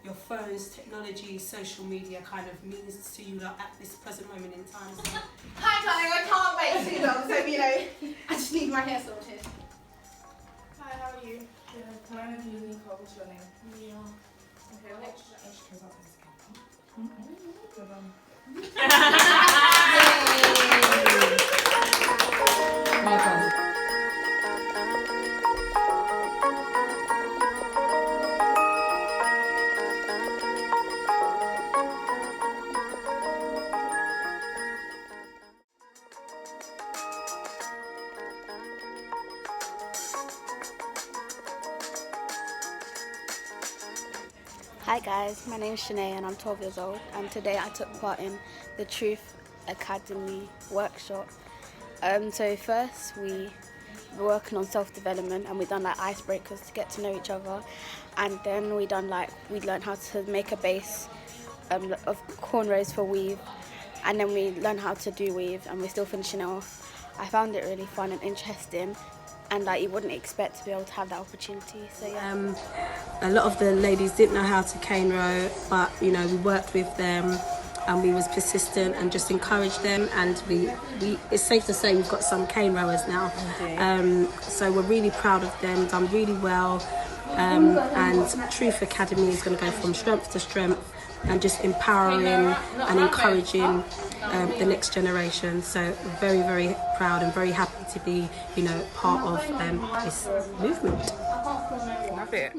your phones, technology, social media kind of means to you at this present moment in time. So. Hi darling, I can't wait too long, so I just need my hair sorted. Hi, how are you? Good. Can I have you, Nicole? What's your name? Mia. Okay, what's your Hi guys, my name is Shanae and I'm 12 years old, and today I took part in the Truth Academy workshop. So first we were working on self-development and we done like icebreakers to get to know each other, and then we learned how to make a base of cornrows for weave, and then we learned how to do weave and we're still finishing it off. I found it really fun and interesting, and you wouldn't expect to be able to have that opportunity. So yeah. A lot of the ladies didn't know how to cane row, but we worked with them and we was persistent and just encouraged them, and we it's safe to say we've got some cane rowers now. So we're really proud of them, done really well, and Truth Academy is going to go from strength to strength and just empowering and encouraging the next generation. So very, very proud and very happy to be part of this movement. Love it.